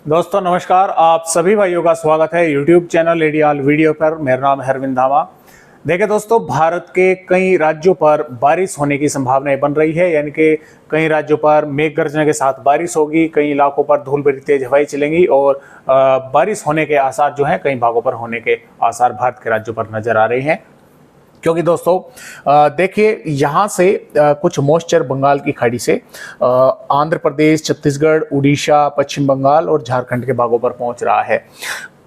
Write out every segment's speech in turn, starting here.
दोस्तों नमस्कार, आप सभी भाइयों का स्वागत है यूट्यूब चैनल एडियाल वीडियो पर। मेरा नाम है अरविंद धामा। देखिए दोस्तों, भारत के कई राज्यों पर बारिश होने की संभावनाएं बन रही है, यानी कि कई राज्यों पर मेघ गर्जन के साथ बारिश होगी, कई इलाकों पर धूल भरी तेज हवाएं चलेंगी और बारिश होने के आसार जो हैं कई भागों पर होने के आसार भारत के राज्यों पर नजर आ रहे हैं। क्योंकि दोस्तों देखिए, यहाँ से कुछ मॉइस्चर बंगाल की खाड़ी से आंध्र प्रदेश, छत्तीसगढ़, उड़ीसा, पश्चिम बंगाल और झारखंड के भागों पर पहुंच रहा है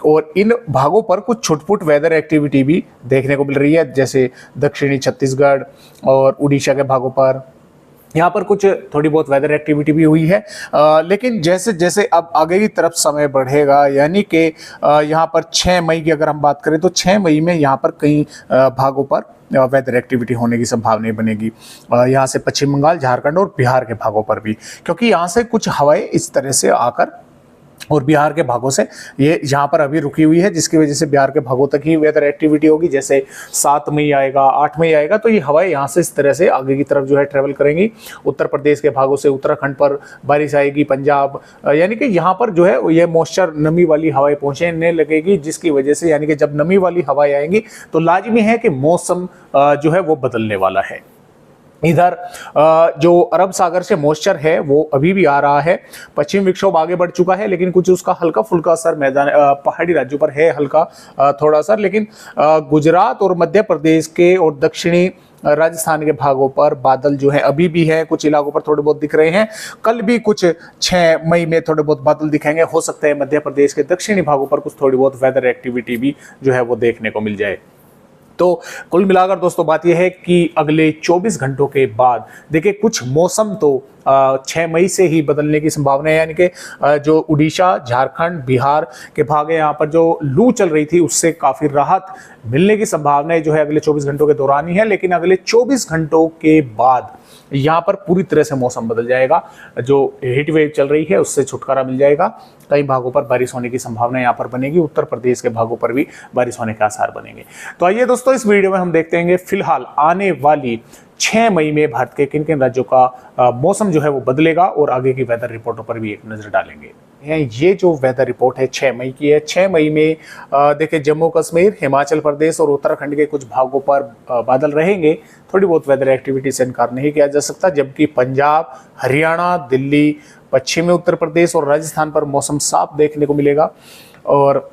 और इन भागों पर कुछ छुटपुट वेदर एक्टिविटी भी देखने को मिल रही है, जैसे दक्षिणी छत्तीसगढ़ और उड़ीसा के भागों पर यहाँ पर कुछ थोड़ी बहुत वेदर एक्टिविटी भी हुई है। लेकिन जैसे जैसे अब आगे की तरफ समय बढ़ेगा, यानी कि यहाँ पर 6 मई की अगर हम बात करें तो 6 मई में यहाँ पर कई भागों पर वेदर एक्टिविटी होने की संभावना बनेगी। यहाँ से पश्चिम बंगाल, झारखंड और बिहार के भागों पर भी, क्योंकि यहाँ से कुछ हवाएं इस तरह से आकर और बिहार के भागों से ये यहाँ पर अभी रुकी हुई है, जिसकी वजह से बिहार के भागों तक ही वेदर एक्टिविटी होगी। जैसे 7 मई आएगा, 8 मई आएगा, तो ये हवाएं यहाँ से इस तरह से आगे की तरफ जो है ट्रेवल करेंगी। उत्तर प्रदेश के भागों से उत्तराखंड पर बारिश आएगी, पंजाब, यानी कि यहाँ पर जो है ये मॉइस्चर नमी वाली हवाएं पहुँचने लगेगी, जिसकी वजह से यानी कि जब नमी वाली हवाएं आएंगी तो लाजिमी है कि मौसम जो है वो बदलने वाला है। इधर जो अरब सागर से मॉइस्चर है वो अभी भी आ रहा है। पश्चिम विक्षोभ आगे बढ़ चुका है, लेकिन कुछ उसका हल्का फुल्का असर मैदान पहाड़ी राज्यों पर है, हल्का थोड़ा असर। लेकिन गुजरात और मध्य प्रदेश के और दक्षिणी राजस्थान के भागों पर बादल जो है अभी भी है, कुछ इलाकों पर थोड़े बहुत दिख रहे हैं। कल भी कुछ 6 मई में थोड़े बहुत बादल दिखेंगे। हो सकता है मध्य प्रदेश के दक्षिणी भागों पर कुछ थोड़ी बहुत वेदर एक्टिविटी भी जो है वो देखने को मिल जाए। तो कुल मिलाकर दोस्तों बात यह है कि अगले 24 घंटों के बाद देखिए कुछ मौसम तो 6 मई से ही बदलने की संभावना है, यानी कि जो उड़ीसा, झारखंड, बिहार के भाग है, यहाँ पर जो लू चल रही थी उससे काफ़ी राहत मिलने की संभावना जो है अगले 24 घंटों के दौरान ही है। लेकिन अगले 24 घंटों के बाद यहाँ पर पूरी तरह से मौसम बदल जाएगा। जो हीट वेव चल रही है उससे छुटकारा मिल जाएगा। कई भागों पर बारिश होने की संभावना यहाँ पर बनेगी। उत्तर प्रदेश के भागों पर भी बारिश होने के आसार बनेंगे। तो आइए दोस्तों, इस वीडियो में हम देखते हैं फिलहाल आने वाली 6 मई में भारत के किन किन राज्यों का मौसम जो है वो बदलेगा और आगे की वेदर रिपोर्टों पर भी एक नजर डालेंगे। ये जो वेदर रिपोर्ट है 6 मई की है। 6 मई में देखिए जम्मू कश्मीर, हिमाचल प्रदेश और उत्तराखंड के कुछ भागों पर बादल रहेंगे। थोड़ी बहुत वेदर एक्टिविटी से इनकार नहीं किया जा सकता, जबकि पंजाब, हरियाणा, दिल्ली, पश्चिमी उत्तर प्रदेश और राजस्थान पर मौसम साफ देखने को मिलेगा। और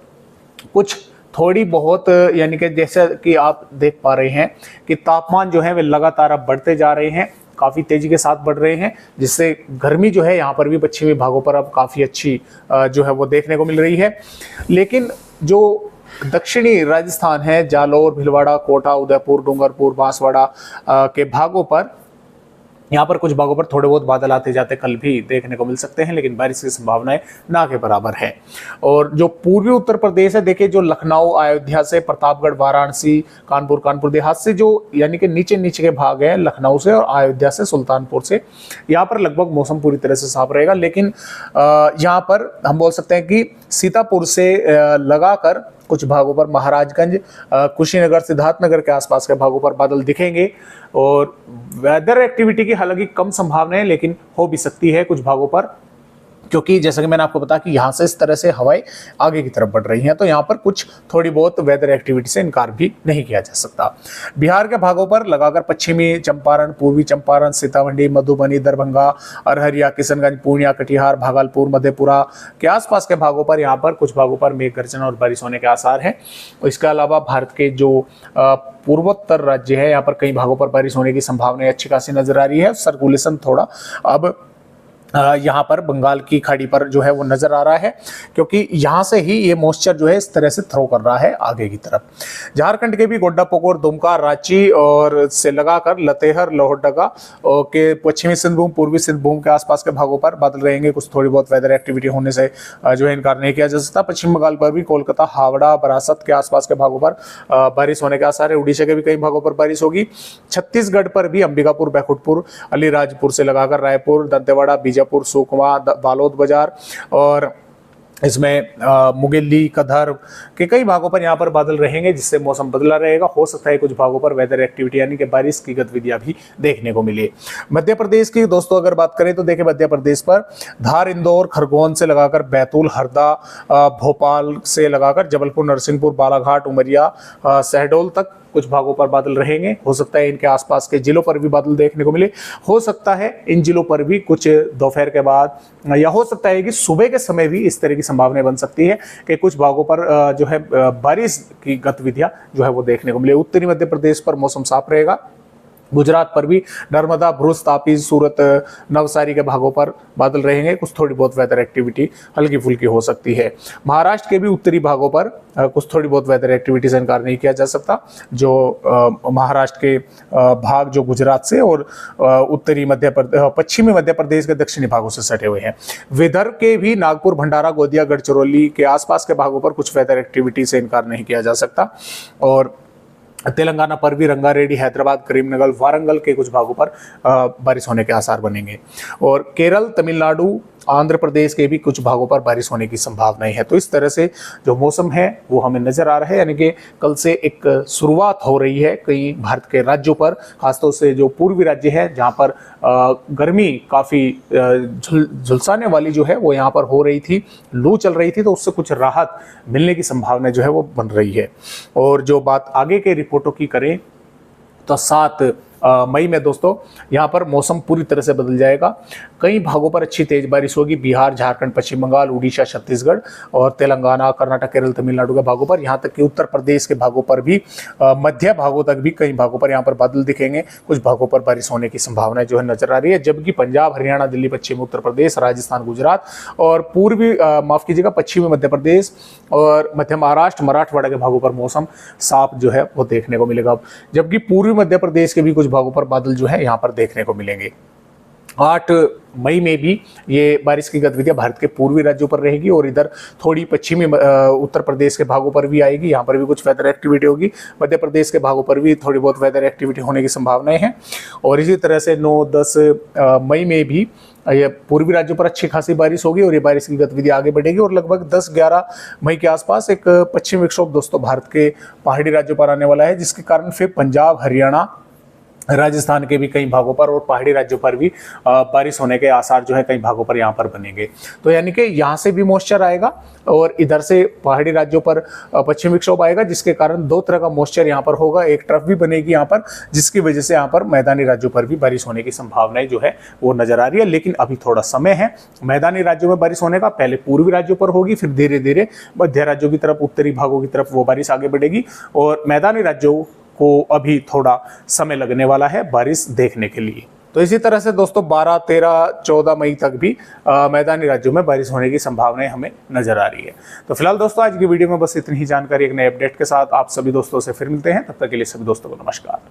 कुछ थोड़ी बहुत यानी कि जैसा कि आप देख पा रहे हैं कि तापमान जो है वे लगातार अब बढ़ते जा रहे हैं, काफ़ी तेजी के साथ बढ़ रहे हैं, जिससे गर्मी जो है यहाँ पर भी पश्चिमी भागों पर अब काफ़ी अच्छी जो है वो देखने को मिल रही है। लेकिन जो दक्षिणी राजस्थान है, जालौर, भीलवाड़ा, कोटा, उदयपुर, डूंगरपुर, बांसवाड़ा के भागों पर, यहाँ पर कुछ भागों पर थोड़े बहुत बादल आते जाते कल भी देखने को मिल सकते हैं, लेकिन बारिश की संभावनाएं ना के बराबर है। और जो पूर्वी उत्तर प्रदेश है, देखिए जो लखनऊ, अयोध्या से प्रतापगढ़, वाराणसी, कानपुर देहात से जो यानी कि नीचे नीचे के भाग है, लखनऊ से और अयोध्या से, सुल्तानपुर से, यहाँ पर लगभग मौसम पूरी तरह से साफ रहेगा। लेकिन यहाँ पर हम बोल सकते हैं कि सीतापुर से लगाकर कुछ भागों पर महाराजगंज, कुशीनगर, सिद्धार्थनगर के आसपास के भागों पर बादल दिखेंगे। और वेदर एक्टिविटी की हालांकि कम संभावना है, लेकिन हो भी सकती है कुछ भागों पर, क्योंकि जैसा कि मैंने आपको बताया कि यहाँ से इस तरह से हवाएं आगे की तरफ बढ़ रही हैं, तो यहाँ पर कुछ थोड़ी बहुत वेदर एक्टिविटी से इनकार भी नहीं किया जा सकता। बिहार के भागों पर लगाकर पश्चिमी चंपारण, पूर्वी चंपारण, सीतामढ़ी, मधुबनी, दरभंगा, अररिया, किशनगंज, पूर्णिया, कटिहार, भागलपुर, मधेपुरा के आसपास के भागों पर, यहाँ पर कुछ भागों पर मेघ गर्जन और बारिश होने के आसार हैं। इसके अलावा भारत के जो पूर्वोत्तर राज्य है, यहाँ पर कई भागों पर बारिश होने की संभावना अच्छी खासी नजर आ रही है। सर्कुलेशन थोड़ा अब यहाँ पर बंगाल की खाड़ी पर जो है वो नजर आ रहा है, क्योंकि यहाँ से ही ये मॉइस्चर जो है इस तरह से थ्रो कर रहा है आगे की तरफ। झारखंड के भी गोड्डा, पोकोर, दुमका, रांची और से लगाकर लतेहर, लोहरदगा के पश्चिमी सिंहभूम, पूर्वी सिंहभूम के आसपास के भागों पर बादल रहेंगे। कुछ थोड़ी बहुत वेदर एक्टिविटी होने से जो है इनकार नहीं किया जा सकता। पश्चिम बंगाल पर भी कोलकाता, हावड़ा, बरासत के आसपास के भागों पर बारिश होने के आसार है। उड़ीसा के भी कई भागों पर बारिश होगी। छत्तीसगढ़ पर भी अंबिकापुर, बैकुंठपुर, अलीराजपुर से लगाकर रायपुर, दंतेवाड़ा, बीजापुर, सुकमा, बालोद बाजार और इसमें मुगेली, कधर के कई भागों पर यहाँ पर बादल रहेंगे, जिससे मौसम बदला रहेगा। हो सकता है कुछ भागों पर वेदर एक्टिविटी यानी कि बारिश की गतिविधियां भी देखने को मिले। मध्य प्रदेश की दोस्तों अगर बात करें तो देखिए मध्य प्रदेश पर धार, इंदौर, खरगोन से लगाकर बैतूल, हरदा, भोपाल से लगाकर जबलपुर, नरसिंहपुर, बालाघाट, उमरिया, शहडोल तक कुछ भागों पर बादल रहेंगे। हो सकता है इनके आसपास के जिलों पर भी बादल देखने को मिले। हो सकता है इन जिलों पर भी कुछ दोपहर के बाद या हो सकता है कि सुबह के समय भी इस तरह की संभावना बन सकती है कि कुछ भागों पर जो है बारिश की गतिविधियां जो है वो देखने को मिले। उत्तरी मध्य प्रदेश पर मौसम साफ रहेगा। गुजरात पर भी नर्मदा, भरूच, तापी, सूरत, नवसारी के भागों पर बादल रहेंगे। कुछ थोड़ी बहुत वेदर एक्टिविटी हल्की फुल्की हो सकती है। महाराष्ट्र के भी उत्तरी भागों पर कुछ थोड़ी बहुत वेदर एक्टिविटी से इनकार नहीं किया जा सकता। जो महाराष्ट्र के भाग जो गुजरात से और उत्तरी पश्चिमी मध्य प्रदेश के दक्षिणी भागों से सटे हुए हैं। विदर्भ के भी नागपुर, भंडारा, गोंदिया, गढ़चिरौली के आसपास के भागों पर कुछ वेदर एक्टिविटी से इनकार नहीं किया जा सकता। और तेलंगाना पर भी रंगारेड्डी, हैदराबाद, करीमनगर, वारंगल के कुछ भागों पर बारिश होने के आसार बनेंगे। और केरल, तमिलनाडु, आंध्र प्रदेश के भी कुछ भागों पर बारिश होने की संभावनाएं है। तो इस तरह से जो मौसम है वो हमें नजर आ रहा है, यानी कि कल से एक शुरुआत हो रही है कई भारत के राज्यों पर, खासतौर से जो पूर्वी राज्य है जहां पर गर्मी काफ़ी झुलसाने वाली जो है वो यहाँ पर हो रही थी, लू चल रही थी, तो उससे कुछ राहत मिलने की संभावना जो है वो बन रही है। और जो बात आगे के रिपोर्टों की करें तो 7 मई में दोस्तों यहाँ पर मौसम पूरी तरह से बदल जाएगा। कई भागों पर अच्छी तेज बारिश होगी। बिहार, झारखंड, पश्चिम बंगाल, उड़ीसा, छत्तीसगढ़ और तेलंगाना, कर्नाटक, केरल, तमिलनाडु के भागों पर, यहाँ तक कि उत्तर प्रदेश के भागों पर भी, मध्य भागों तक भी कई भागों पर यहाँ पर बादल दिखेंगे। कुछ भागों पर बारिश होने की संभावना जो है नजर आ रही है। जबकि पंजाब, हरियाणा, दिल्ली, पश्चिम उत्तर प्रदेश, राजस्थान, गुजरात और पश्चिमी मध्य प्रदेश और मध्य महाराष्ट्र, मराठवाड़ा के भागों पर मौसम साफ जो है वो देखने को मिलेगा। जबकि पूर्वी मध्य प्रदेश के भी कुछ भागों पर बादल जो है यहाँ पर देखने को मिलेंगे। 8 मई में भी ये बारिश की गतिविधियां भारत के पूर्वी राज्यों पर रहेगी और इधर थोड़ी पश्चिमी उत्तर प्रदेश के भागों पर भी आएगी। यहाँ पर भी कुछ वेदर एक्टिविटी होगी। मध्य प्रदेश के भागों पर भी थोड़ी बहुत वेदर एक्टिविटी होने की संभावनाएं हैं। और इसी तरह से 9-10 मई में भी ये पूर्वी राज्यों पर अच्छी खासी बारिश होगी और ये बारिश की गतिविधि आगे बढ़ेगी। और लगभग 10-11 मई के आसपास एक पश्चिमी विक्षोभ दोस्तों भारत के पहाड़ी राज्यों पर आने वाला है, जिसके कारण फिर पंजाब, हरियाणा, राजस्थान के भी कई भागों पर और पहाड़ी राज्यों पर भी बारिश होने के आसार जो है कई भागों पर यहाँ पर बनेंगे। तो यानी कि यहाँ से भी मॉइस्चर आएगा और इधर से पहाड़ी राज्यों पर पश्चिमी विक्षोभ आएगा, जिसके कारण 2 तरह का मॉइस्चर यहाँ पर होगा। एक ट्रफ भी बनेगी यहाँ पर, जिसकी वजह से यहाँ पर मैदानी राज्यों पर भी बारिश होने की संभावनाएं जो है वो नजर आ रही है। लेकिन अभी थोड़ा समय है मैदानी राज्यों में बारिश होने का। पहले पूर्वी राज्यों पर होगी, फिर धीरे धीरे मध्य राज्यों की तरफ, उत्तरी भागों की तरफ वो बारिश आगे बढ़ेगी। और मैदानी राज्यों को अभी थोड़ा समय लगने वाला है बारिश देखने के लिए। तो इसी तरह से दोस्तों 12, 13, 14 मई तक भी मैदानी राज्यों में बारिश होने की संभावनाएं हमें नजर आ रही है। तो फिलहाल दोस्तों आज की वीडियो में बस इतनी ही जानकारी। एक नए अपडेट के साथ आप सभी दोस्तों से फिर मिलते हैं। तब तक के लिए सभी दोस्तों को नमस्कार।